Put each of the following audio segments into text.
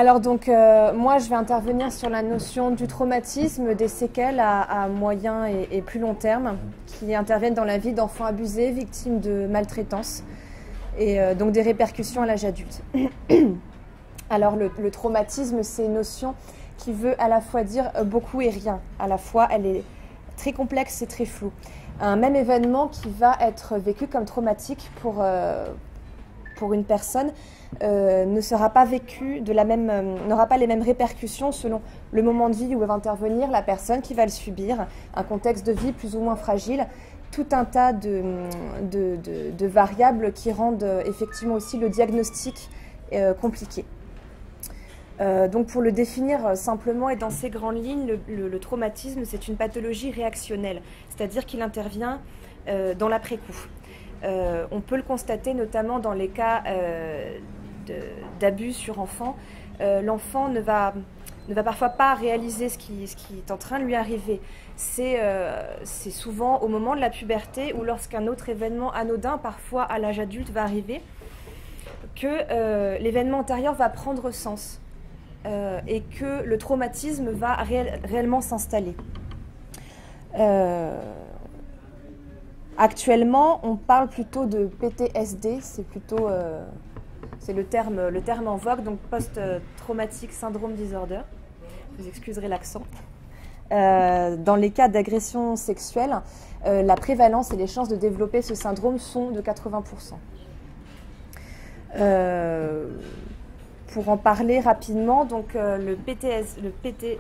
Alors donc, moi je vais intervenir sur la notion du traumatisme, des séquelles à moyen et plus long terme qui interviennent dans la vie d'enfants abusés, victimes de maltraitance et donc des répercussions à l'âge adulte. Alors le traumatisme, c'est une notion qui veut à la fois dire beaucoup et rien. À la fois, elle est très complexe et très floue. Un même événement qui va être vécu comme traumatique pour une personne ne sera pas vécu de la même, n'aura pas les mêmes répercussions selon le moment de vie où va intervenir la personne qui va le subir, un contexte de vie plus ou moins fragile, tout un tas de variables qui rendent effectivement aussi le diagnostic compliqué. Donc pour le définir simplement et dans ses grandes lignes, le traumatisme c'est une pathologie réactionnelle, c'est-à-dire qu'il intervient dans l'après-coup. On peut le constater notamment dans les cas d'abus sur enfants. L'enfant ne va parfois pas réaliser ce qui est en train de lui arriver. C'est souvent au moment de la puberté ou lorsqu'un autre événement anodin, parfois à l'âge adulte, va arriver, que l'événement antérieur va prendre sens et que le traumatisme va réellement s'installer. Actuellement, on parle plutôt de PTSD, c'est le terme en vogue, donc Post-Traumatic Syndrome Disorder. Vous excuserez l'accent. Dans les cas d'agression sexuelle, la prévalence et les chances de développer ce syndrome sont de 80%. Pour en parler rapidement, donc le PTSD,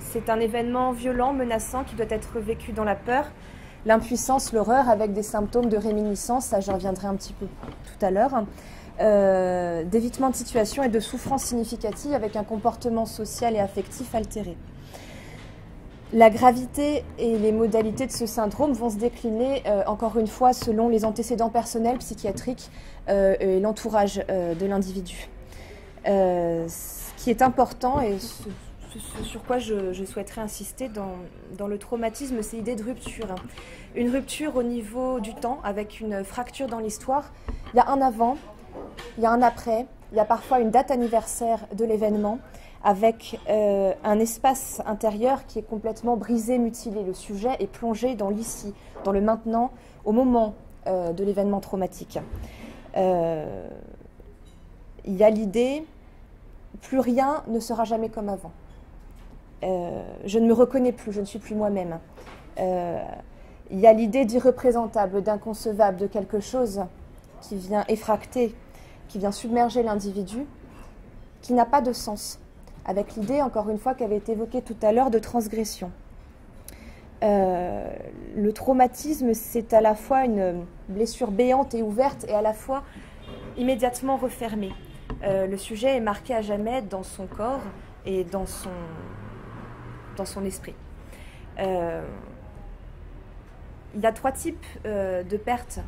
c'est un événement violent, menaçant, qui doit être vécu dans la peur, l'impuissance, l'horreur, avec des symptômes de réminiscence, ça j'y reviendrai un petit peu tout à l'heure, d'évitement de situation et de souffrance significative avec un comportement social et affectif altéré. La gravité et les modalités de ce syndrome vont se décliner, encore une fois, selon les antécédents personnels, psychiatriques et l'entourage de l'individu. Ce qui est important et ce sur quoi je souhaiterais insister dans le traumatisme, c'est l'idée de rupture. Une rupture au niveau du temps, avec une fracture dans l'histoire. Il y a un avant, il y a un après, il y a parfois une date anniversaire de l'événement, avec un espace intérieur qui est complètement brisé, mutilé. Le sujet est plongé dans l'ici, dans le maintenant, au moment de l'événement traumatique. Il y a l'idée, plus rien ne sera jamais comme avant. Je ne me reconnais plus, je ne suis plus moi-même. Il y a l'idée d'irreprésentable, d'inconcevable, de quelque chose qui vient effracter, qui vient submerger l'individu, qui n'a pas de sens, avec l'idée, encore une fois, qui avait été évoquée tout à l'heure, de transgression. Le traumatisme, c'est à la fois une blessure béante et ouverte, et à la fois immédiatement refermée. Le sujet est marqué à jamais dans son corps et dans son esprit. Il y a 3 types de pertes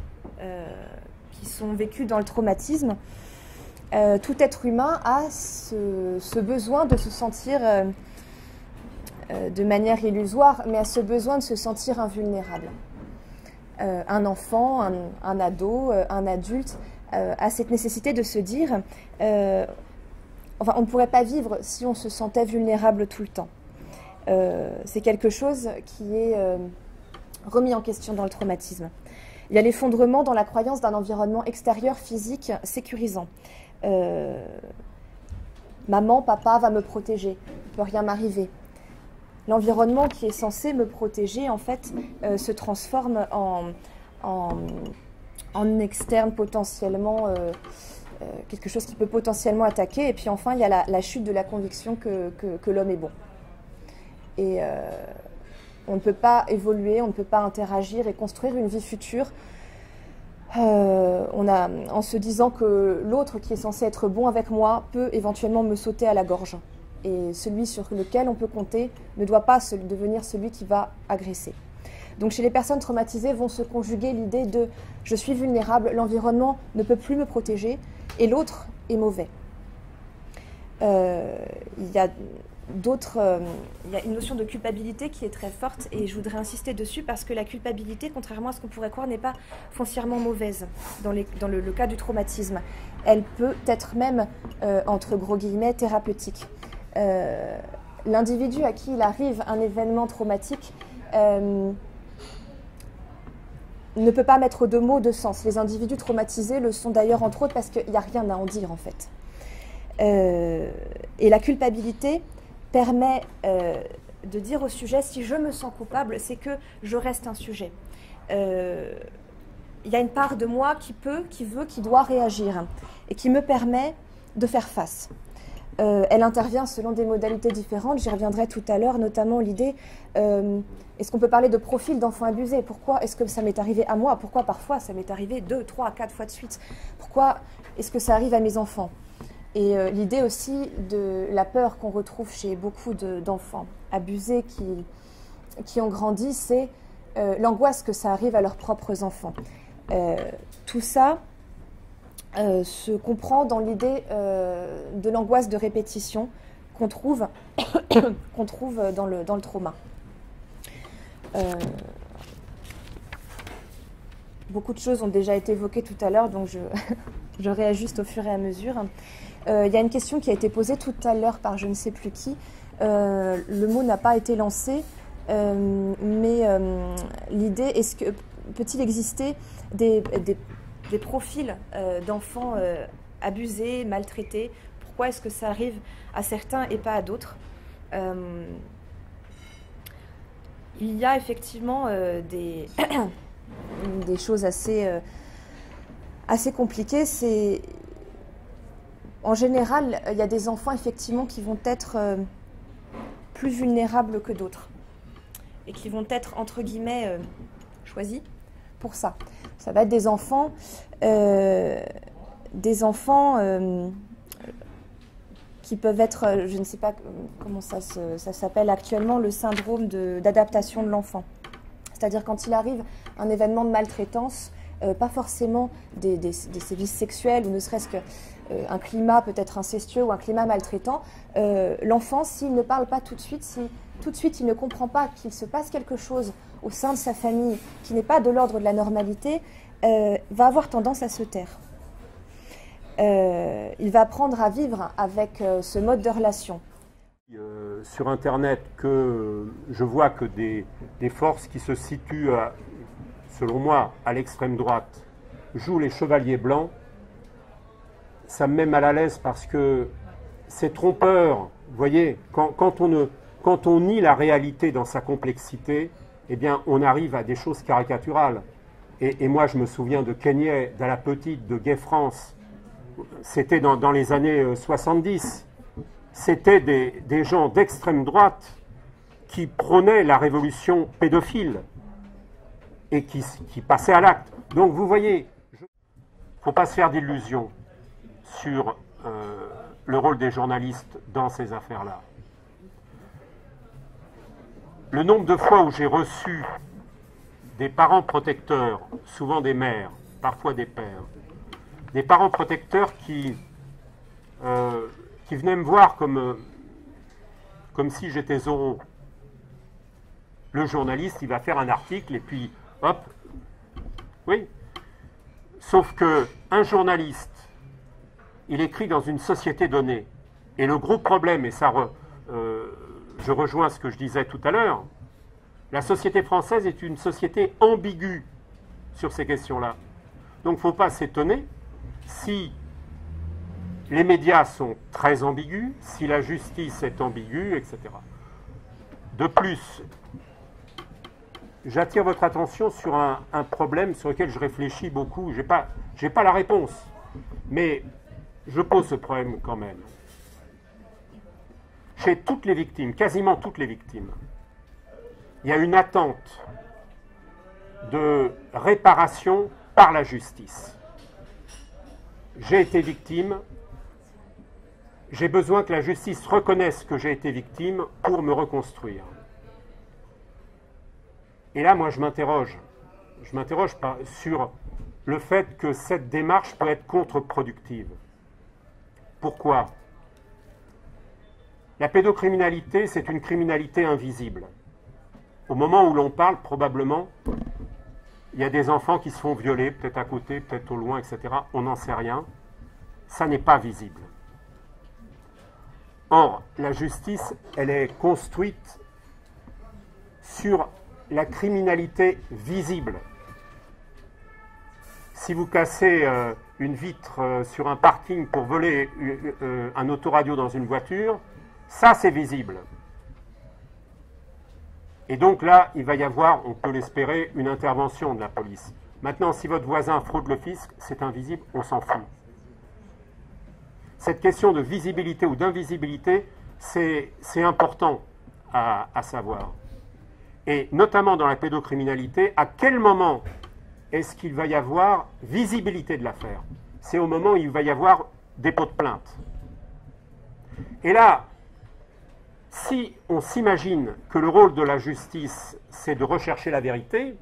qui sont vécues dans le traumatisme. Tout être humain a ce besoin de se sentir de manière illusoire, mais a ce besoin de se sentir invulnérable. Un enfant, un ado, un adulte a cette nécessité de se dire enfin, on ne pourrait pas vivre si on se sentait vulnérable tout le temps. C'est quelque chose qui est remis en question dans le traumatisme. Il y a l'effondrement dans la croyance d'un environnement extérieur physique sécurisant. Maman, papa va me protéger, il ne peut rien m'arriver. L'environnement qui est censé me protéger, en fait, se transforme en externe potentiellement, quelque chose qui peut potentiellement attaquer. Et puis enfin, il y a la chute de la conviction que l'homme est bon. Et on ne peut pas évoluer, on ne peut pas interagir et construire une vie future en se disant que l'autre qui est censé être bon avec moi peut éventuellement me sauter à la gorge. Et celui sur lequel on peut compter ne doit pas devenir celui qui va agresser. Donc chez les personnes traumatisées vont se conjuguer l'idée de « je suis vulnérable, l'environnement ne peut plus me protéger et l'autre est mauvais ». Il y a il y a une notion de culpabilité qui est très forte et je voudrais insister dessus parce que la culpabilité, contrairement à ce qu'on pourrait croire, n'est pas foncièrement mauvaise dans le cas du traumatisme. Elle peut être même, entre gros guillemets, thérapeutique. L'individu à qui il arrive un événement traumatique ne peut pas mettre de mots, de sens. Les individus traumatisés le sont d'ailleurs entre autres parce qu'il n'y a rien à en dire en fait. Et la culpabilité permet de dire au sujet, si je me sens coupable, c'est que je reste un sujet. Il y a une part de moi qui veut, qui doit réagir et qui me permet de faire face. Elle intervient selon des modalités différentes, j'y reviendrai tout à l'heure, notamment l'idée, est-ce qu'on peut parler de profil d'enfant abusé? Pourquoi est-ce que ça m'est arrivé à moi? Pourquoi parfois ça m'est arrivé 2, 3, 4 fois de suite? Pourquoi est-ce que ça arrive à mes enfants? Et l'idée aussi de la peur qu'on retrouve chez beaucoup d'enfants abusés qui ont grandi, c'est l'angoisse que ça arrive à leurs propres enfants. Tout ça se comprend dans l'idée de l'angoisse de répétition qu'on trouve, dans le trauma. Beaucoup de choses ont déjà été évoquées tout à l'heure, donc je réajuste au fur et à mesure. Il y a une question qui a été posée tout à l'heure par je ne sais plus qui. Le mot n'a pas été lancé, mais l'idée, peut-il exister des profils d'enfants abusés, maltraités? Pourquoi est-ce que ça arrive à certains et pas à d'autres? Il y a effectivement des choses assez compliquées. En général, il y a des enfants effectivement qui vont être plus vulnérables que d'autres et qui vont être entre guillemets choisis pour ça. Ça va être des enfants qui peuvent être, je ne sais pas comment ça s'appelle actuellement, le syndrome d'adaptation de l'enfant. C'est-à-dire quand il arrive un événement de maltraitance, pas forcément des sévices sexuels ou ne serait-ce qu'un climat peut-être incestueux ou un climat maltraitant, l'enfant, s'il ne parle pas tout de suite, si tout de suite il ne comprend pas qu'il se passe quelque chose au sein de sa famille qui n'est pas de l'ordre de la normalité, va avoir tendance à se taire. Il va apprendre à vivre avec ce mode de relation. Sur Internet, que je vois que des forces qui se situent, selon moi, à l'extrême droite, jouent les chevaliers blancs, ça me met mal à l'aise parce que c'est trompeur. Vous voyez, quand on nie la réalité dans sa complexité, eh bien, on arrive à des choses caricaturales. Et moi, je me souviens de Queignet, de La Petite, de Gay France. C'était dans les années 70. C'était des gens d'extrême droite qui prônaient la révolution pédophile et qui passaient à l'acte. Donc, vous voyez, il ne faut pas se faire d'illusions sur le rôle des journalistes dans ces affaires-là. Le nombre de fois où j'ai reçu des parents protecteurs, souvent des mères, parfois des pères, des parents protecteurs qui venaient me voir comme si j'étais Zorro. Le journaliste, il va faire un article et puis, hop, oui. Sauf qu'un journaliste, il écrit dans une société donnée. Et le gros problème, et ça, je rejoins ce que je disais tout à l'heure, la société française est une société ambiguë sur ces questions-là. Donc il ne faut pas s'étonner si les médias sont très ambigus, si la justice est ambiguë, etc. De plus, j'attire votre attention sur un problème sur lequel je réfléchis beaucoup. Je n'ai pas la réponse, mais je pose ce problème quand même. Chez toutes les victimes, quasiment toutes les victimes, il y a une attente de réparation par la justice. J'ai été victime, j'ai besoin que la justice reconnaisse que j'ai été victime pour me reconstruire. Et là, moi, je m'interroge sur le fait que cette démarche peut être contre-productive. Pourquoi ? La pédocriminalité, c'est une criminalité invisible. Au moment où l'on parle, probablement, il y a des enfants qui se font violer, peut-être à côté, peut-être au loin, etc. On n'en sait rien. Ça n'est pas visible. Or, la justice, elle est construite sur la criminalité visible. Si vous cassez une vitre sur un parking pour voler un autoradio dans une voiture, ça c'est visible. Et donc là, il va y avoir, on peut l'espérer, une intervention de la police. Maintenant, si votre voisin fraude le fisc, c'est invisible, on s'en fout. Cette question de visibilité ou d'invisibilité, c'est important à savoir. Et notamment dans la pédocriminalité, à quel moment est-ce qu'il va y avoir visibilité de l'affaire? C'est au moment où il va y avoir dépôt de plainte. Et là, si on s'imagine que le rôle de la justice, c'est de rechercher la vérité,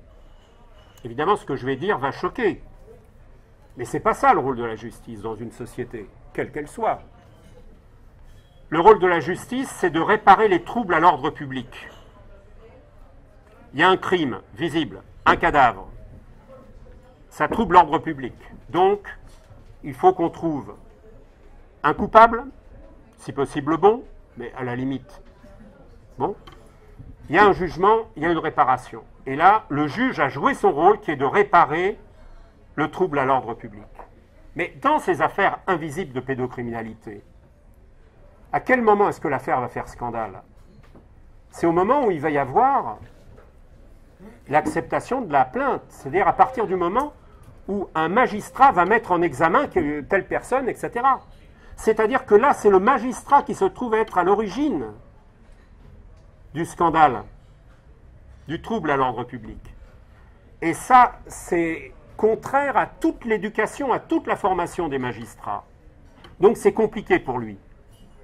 évidemment, ce que je vais dire va choquer. Mais ce n'est pas ça le rôle de la justice dans une société, quelle qu'elle soit. Le rôle de la justice, c'est de réparer les troubles à l'ordre public. Il y a un crime visible, un cadavre. Ça trouble l'ordre public. Donc, il faut qu'on trouve un coupable, si possible bon, mais à la limite, bon. Il y a un jugement, il y a une réparation. Et là, le juge a joué son rôle qui est de réparer le trouble à l'ordre public. Mais dans ces affaires invisibles de pédocriminalité, à quel moment est-ce que l'affaire va faire scandale? C'est au moment où il va y avoir l'acceptation de la plainte, c'est-à-dire à partir du moment où un magistrat va mettre en examen telle personne, etc. C'est-à-dire que là, c'est le magistrat qui se trouve être à l'origine du scandale, du trouble à l'ordre public. Et ça, c'est contraire à toute l'éducation, à toute la formation des magistrats. Donc c'est compliqué pour lui.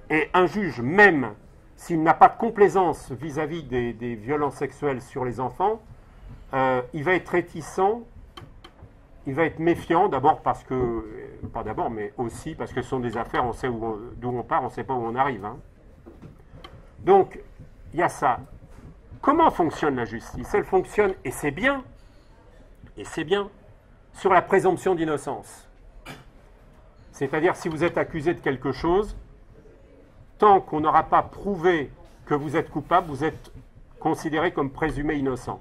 Et un juge, même s'il n'a pas de complaisance vis-à-vis des violences sexuelles sur les enfants, il va être réticent, il va être méfiant, d'abord parce que, pas d'abord, mais aussi parce que ce sont des affaires, on sait d'où on part, on ne sait pas où on arrive. Hein. Donc, il y a ça. Comment fonctionne la justice? Elle fonctionne, et c'est bien, sur la présomption d'innocence. C'est-à-dire, si vous êtes accusé de quelque chose, tant qu'on n'aura pas prouvé que vous êtes coupable, vous êtes considéré comme présumé innocent.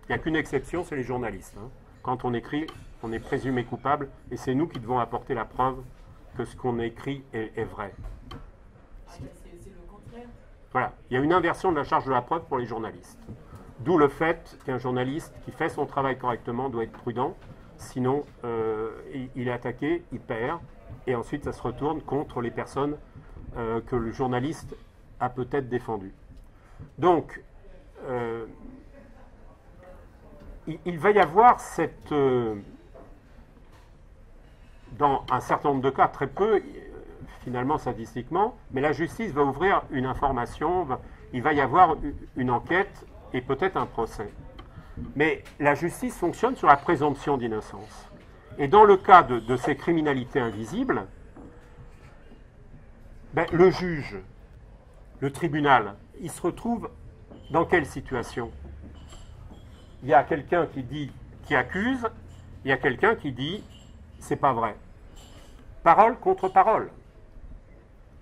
Il n'y a qu'une exception, c'est les journalistes. Hein. Quand on écrit, on est présumé coupable, et c'est nous qui devons apporter la preuve que ce qu'on écrit est vrai. C'est le contraire. Voilà, il y a une inversion de la charge de la preuve pour les journalistes. D'où le fait qu'un journaliste qui fait son travail correctement doit être prudent, sinon il est attaqué, il perd, et ensuite ça se retourne contre les personnes que le journaliste a peut-être défendues. Donc, il va y avoir cette... dans un certain nombre de cas, très peu, finalement statistiquement, mais la justice va ouvrir une information, il va y avoir une enquête et peut-être un procès. Mais la justice fonctionne sur la présomption d'innocence. Et dans le cas de ces criminalités invisibles, le juge, le tribunal, il se retrouve dans quelle situation? Il y a quelqu'un qui accuse, il y a quelqu'un qui dit c'est pas vrai. Parole contre parole.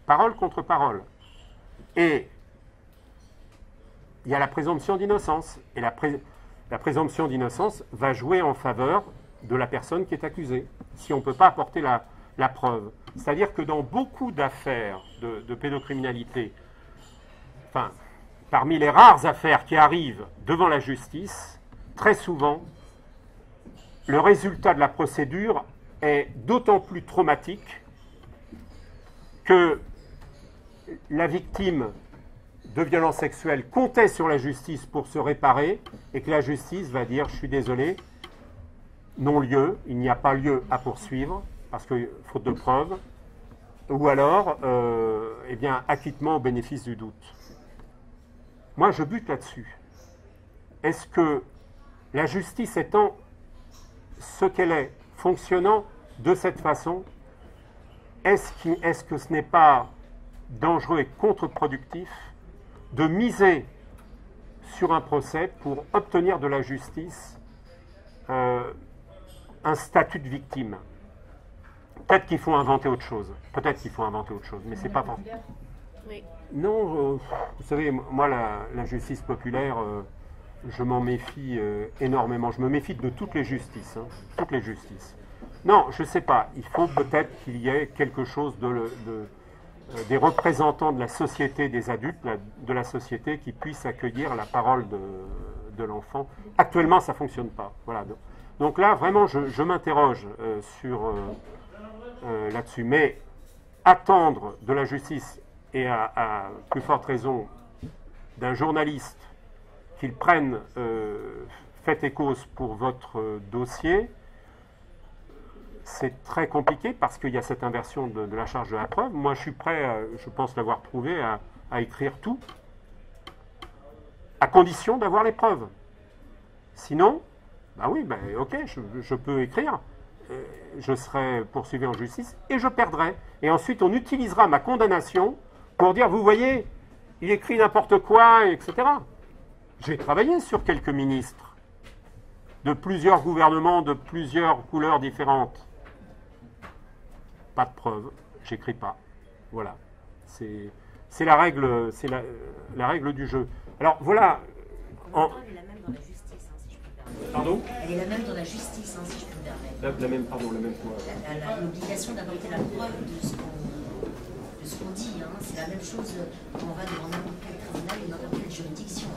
Parole contre parole. Et il y a la présomption d'innocence. Et la présomption d'innocence va jouer en faveur de la personne qui est accusée, si on ne peut pas apporter la preuve. C'est-à-dire que dans beaucoup d'affaires de pédocriminalité, enfin, parmi les rares affaires qui arrivent devant la justice, très souvent, le résultat de la procédure est d'autant plus traumatique que la victime de violences sexuelles comptait sur la justice pour se réparer et que la justice va dire « je suis désolé, non-lieu, il n'y a pas lieu à poursuivre parce que faute de preuves » ou alors eh bien, acquittement au bénéfice du doute. Moi, je bute là-dessus. Est-ce que la justice étant ce qu'elle est, fonctionnant de cette façon, est-ce que ce n'est pas dangereux et contre-productif de miser sur un procès pour obtenir de la justice un statut de victime. Peut-être qu'il faut inventer autre chose. Peut-être qu'il faut inventer autre chose, mais c'est pas forcément. Oui. Non, vous savez, moi, la justice populaire, je m'en méfie énormément. Je me méfie de toutes les justices. Hein, toutes les justices. Non, je ne sais pas. Il faut peut-être qu'il y ait quelque chose des représentants de la société, des adultes de la société qui puissent accueillir la parole de l'enfant. Actuellement, ça ne fonctionne pas. Voilà. Donc là, vraiment, je m'interroge sur là-dessus. Mais attendre de la justice, et à plus forte raison d'un journaliste qu'il prenne fait et cause pour votre dossier, c'est très compliqué parce qu'il y a cette inversion de la charge de la preuve. Moi, je suis prêt, je pense l'avoir prouvé, à écrire tout, à condition d'avoir les preuves. Sinon, bah oui, bah ok, je peux écrire, je serai poursuivi en justice et je perdrai. Et ensuite, on utilisera ma condamnation pour dire, vous voyez, il écrit n'importe quoi, etc. J'ai travaillé sur quelques ministres de plusieurs gouvernements, de plusieurs couleurs différentes. Pas de preuves, j'écris pas. Voilà. C'est la règle, c'est la règle du jeu. Alors voilà. Elle est la même dans la justice, hein, si je peux me permettre. Pardon ? Elle est la même dans la justice, hein, si je peux me permettre. La même, pardon, la même quoi ? L'obligation d'apporter la preuve de ce qu'on dit, hein. C'est la même chose quand on va devant n'importe quel tribunal et n'importe quelle juridiction.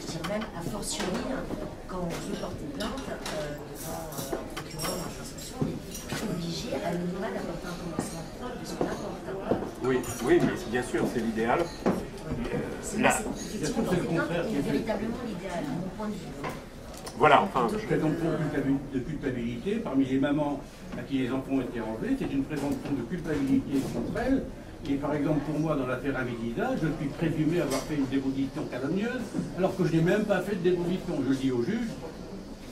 Je dirais même a fortiori, quand on veut porter plainte devant un procureur ou un instruction, on est obligé à minima d'apporter un commencement de preuve de ce qu'on apporte. Oui, oui, mais bien sûr, c'est l'idéal. C'est effectivement véritablement l'idéal, à mon point de vue. Voilà, enfin. Présomption de culpabilité, parmi les mamans à qui les enfants ont été enlevés, c'est une présomption de culpabilité contre elles. Et par exemple, pour moi, dans l'affaire Amédisa, je suis présumé avoir fait une déposition calomnieuse, alors que je n'ai même pas fait de déposition. Je le dis au juge,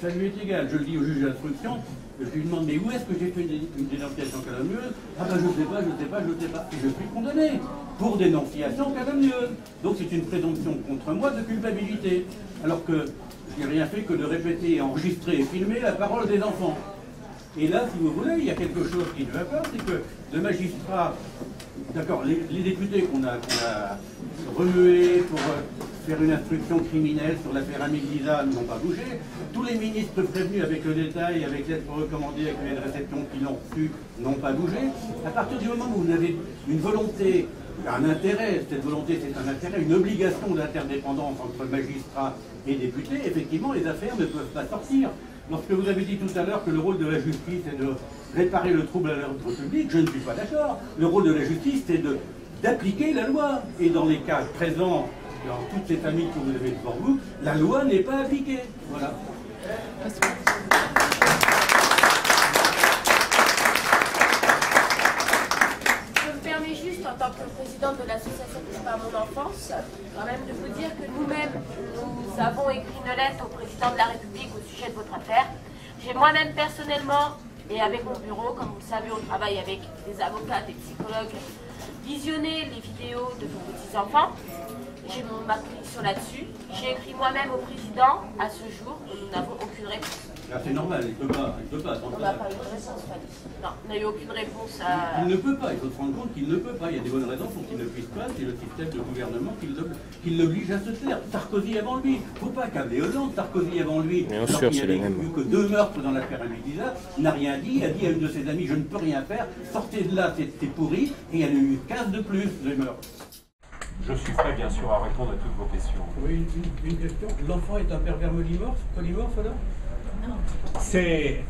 ça lui est égal. Je le dis au juge d'instruction, je lui demande, mais où est-ce que j'ai fait une dénonciation calomnieuse? Ah ben je ne sais pas. Et je suis condamné pour dénonciation calomnieuse. Donc c'est une présomption contre moi de culpabilité. Alors que je n'ai rien fait que de répéter, enregistrer et filmer la parole des enfants. Et là, si vous voulez, il y a quelque chose qui ne va pas, c'est que le magistrat, d'accord, les députés qu'on a remués pour faire une instruction criminelle sur l'affaire Amédisa n'ont pas bougé. Tous les ministres prévenus avec le détail, avec lettres recommandées, avec les réceptions qu'ils ont reçues, n'ont pas bougé. À partir du moment où vous avez une volonté, un intérêt, cette volonté c'est un intérêt, une obligation d'interdépendance entre magistrats et députés, effectivement les affaires ne peuvent pas sortir. Lorsque vous avez dit tout à l'heure que le rôle de la justice est de réparer le trouble à l'ordre public, je ne suis pas d'accord. Le rôle de la justice, c'est d'appliquer la loi. Et dans les cas présents, dans toutes ces familles que vous avez devant vous, la loi n'est pas appliquée. Voilà. Je me permets juste, en tant que présidente de l'association Touche pas à mon enfance, quand même de vous dire que nous-mêmes, nous avons écrit une lettre au président de la République au sujet de votre affaire. J'ai moi-même personnellement, et avec mon bureau, comme vous le savez, on travaille avec des avocats, des psychologues, visionné les vidéos de vos petits-enfants. J'ai ma position là-dessus. J'ai écrit moi-même au président à ce jour, nous n'avons aucune réponse. Là, c'est normal, il ne peut pas. On n'a pas eu de réponse, Fanny. Non, on n'a eu aucune réponse à... Il ne peut pas, il faut se rendre compte qu'il ne peut pas. Il y a des bonnes raisons pour qu'il ne puisse pas, c'est le système de gouvernement qui l'oblige à se taire. Sarkozy avant lui, il ne faut pas câbler Hollande, Sarkozy avant lui. Bien sûr, c'est les mêmes. Il n'y a eu que 2 meurtres dans l'affaire Amédisa, n'a rien dit, a dit à une de ses amies, je ne peux rien faire, sortez de là, c'est pourri, et il y en a eu 15 de plus, les meurtres. Je suis prêt, bien sûr, à répondre à toutes vos questions. Oui, une question. L'enfant est un pervers polymorphe alors? C'est...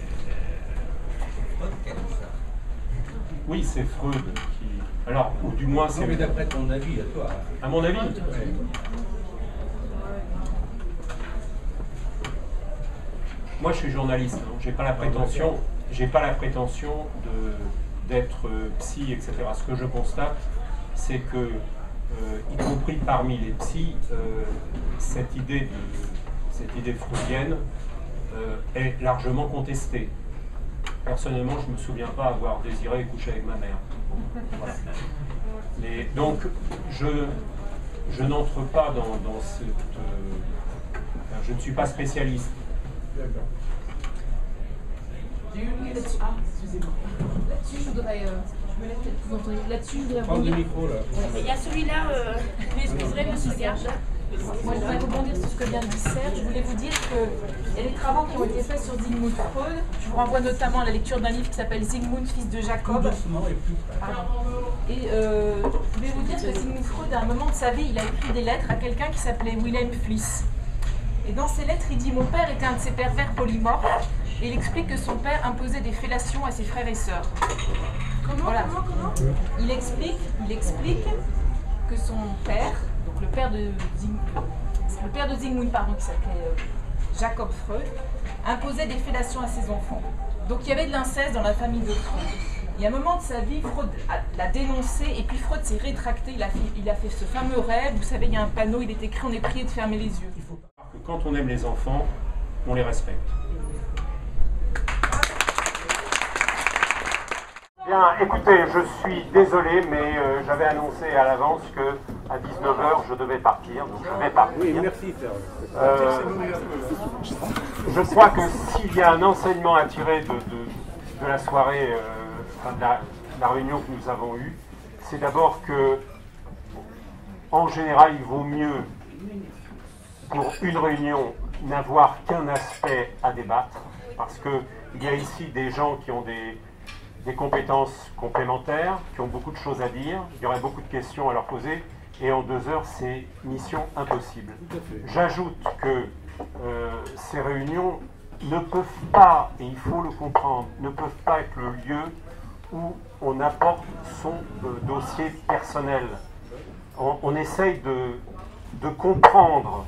Oui, c'est Freud qui... Alors, ou du moins, c'est... Non, mais d'après ton avis, à toi. À mon avis, moi, je suis journaliste. Hein. J'ai pas la prétention d'être psy, etc. Ce que je constate, c'est que, y compris parmi les psys, cette idée freudienne est largement contestée. Personnellement, je ne me souviens pas avoir désiré coucher avec ma mère. Voilà. Mais, donc, je n'entre pas dans cette... je ne suis pas spécialiste. D'accord. Excusez-moi. Là-dessus, je voudrais... je me laisse peut-être vous entendre. Là-dessus, je voudrais... Prends le micro, là. Il y a celui-là, vous m'excuserez, monsieur Garde. Moi, je voudrais rebondir sur ce que vient de dire Serge. Je voulais vous dire qu'il y a des travaux qui ont été faits sur Sigmund Freud. Je vous renvoie notamment à la lecture d'un livre qui s'appelle Sigmund, fils de Jacob. Et je voulais vous dire que Sigmund Freud, à un moment de sa vie, il a écrit des lettres à quelqu'un qui s'appelait Wilhelm Fliess. Et dans ces lettres, il dit « Mon père était un de ces pervers polymorphes. » Et il explique que son père imposait des fellations à ses frères et sœurs. Comment Il explique que son père, donc le père de Sigmund, pardon, qui s'appelait Jacob Freud, imposait des fellations à ses enfants. Donc il y avait de l'inceste dans la famille de Freud. Et à un moment de sa vie, Freud l'a dénoncé, et puis Freud s'est rétracté, il a fait ce fameux rêve, vous savez, il y a un panneau, il est écrit « On est prié de fermer les yeux ». Il faut pas que quand on aime les enfants, on les respecte. Bien, écoutez, je suis désolé, mais j'avais annoncé à l'avance qu'à 19h, je devais partir, donc je vais partir. Oui, merci, Serge. Je crois que s'il y a un enseignement à tirer de la soirée, enfin, de la réunion que nous avons eue, c'est d'abord que, en général, il vaut mieux, pour une réunion, n'avoir qu'un aspect à débattre, parce qu'il y a ici des gens qui ont des compétences complémentaires, qui ont beaucoup de choses à dire, il y aurait beaucoup de questions à leur poser, et en 2 heures, c'est mission impossible. J'ajoute que ces réunions ne peuvent pas, et il faut le comprendre, ne peuvent pas être le lieu où on apporte son dossier personnel. On essaye de comprendre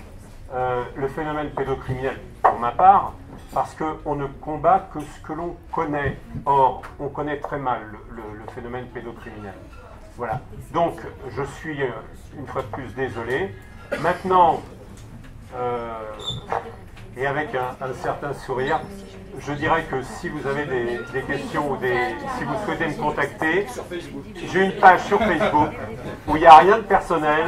le phénomène pédocriminel, pour ma part, parce qu'on ne combat que ce que l'on connaît. Or, on connaît très mal le phénomène pédocriminel. Voilà. Donc, je suis une fois de plus désolé. Maintenant, et avec un certain sourire, je dirais que si vous avez des questions ou si vous souhaitez me contacter, j'ai une page sur Facebook où il n'y a rien de personnel.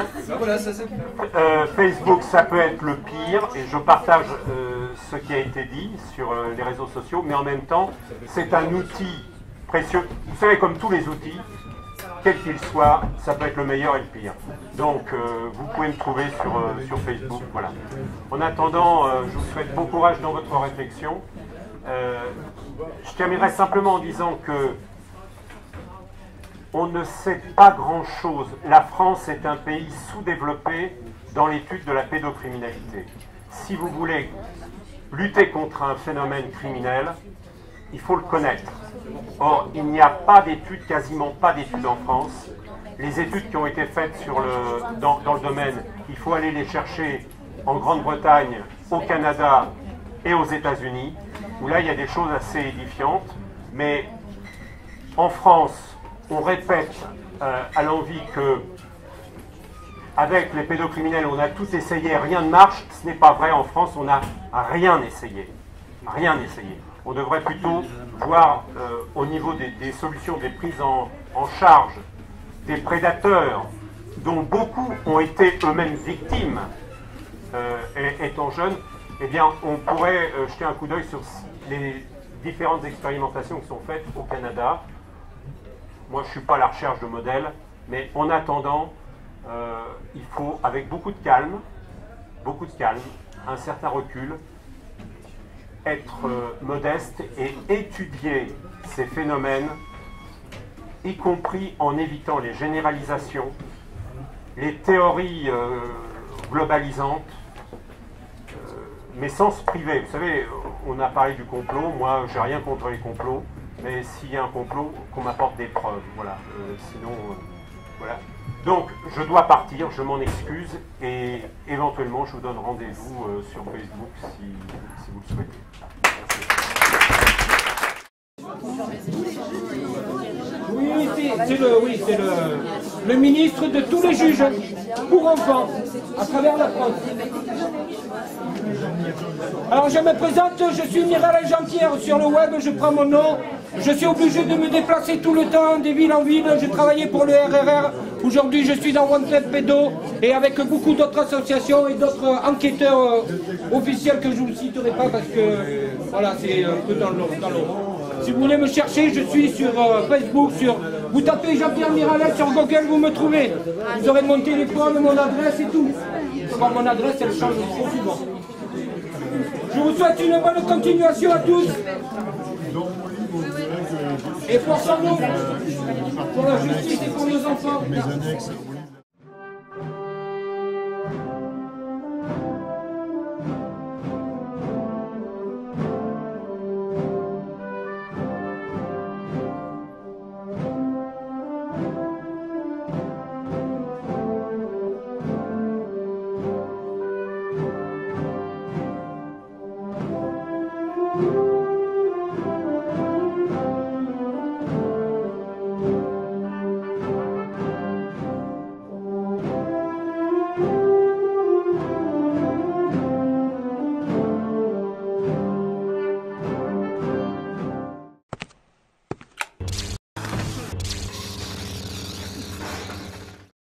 Facebook, ça peut être le pire, et je partage ce qui a été dit sur les réseaux sociaux, mais en même temps, c'est un outil précieux. Vous savez, comme tous les outils, quel qu'il soit, ça peut être le meilleur et le pire. Donc, vous pouvez me trouver sur Facebook. Voilà. En attendant, je vous souhaite bon courage dans votre réflexion. Je terminerai simplement en disant que on ne sait pas grand-chose. La France est un pays sous-développé dans l'étude de la pédocriminalité. Si vous voulez lutter contre un phénomène criminel, il faut le connaître. Or, il n'y a pas d'études, quasiment pas d'études en France. Les études qui ont été faites dans le domaine, il faut aller les chercher en Grande-Bretagne, au Canada et aux États-Unis, où là, il y a des choses assez édifiantes. Mais en France, on répète à l'envi que avec les pédocriminels, on a tout essayé, rien ne marche. Ce n'est pas vrai. En France, on n'a rien essayé. Rien essayé. On devrait plutôt voir au niveau des solutions, des prises en charge des prédateurs, dont beaucoup ont été eux-mêmes victimes étant jeunes. Eh bien, on pourrait jeter un coup d'œil sur les différentes expérimentations qui sont faites au Canada. Moi, je ne suis pas à la recherche de modèles, mais en attendant, il faut, avec beaucoup de calme, un certain recul, être modeste et étudier ces phénomènes, y compris en évitant les généralisations, les théories globalisantes, mais sans se priver. Vous savez, on a parlé du complot, moi j'ai rien contre les complots, mais s'il y a un complot, qu'on m'apporte des preuves, voilà, sinon, voilà. Donc, je dois partir, je m'en excuse, et éventuellement, je vous donne rendez-vous sur Facebook si vous le souhaitez. Oui, c'est le ministre de tous les juges pour enfants, à travers la France. Alors, je me présente, je suis Mireille Jean-Pierre sur le web, je prends mon nom, Je suis obligé de me déplacer tout le temps, des villes en ville. J'ai travaillé pour le RRR. Aujourd'hui, je suis dans Wanted Pédo et avec beaucoup d'autres associations et d'autres enquêteurs officiels que je ne vous citerai pas parce que voilà, c'est un peu dans l'eau. Si vous voulez me chercher, je suis sur Facebook, vous tapez Jean-Pierre Miralles sur Google, vous me trouvez. Vous aurez mon téléphone, mon adresse et tout. Bon, mon adresse, elle change trop souvent. Je vous souhaite une bonne continuation à tous. Et forçons-nous pour la justice et pour nos enfants.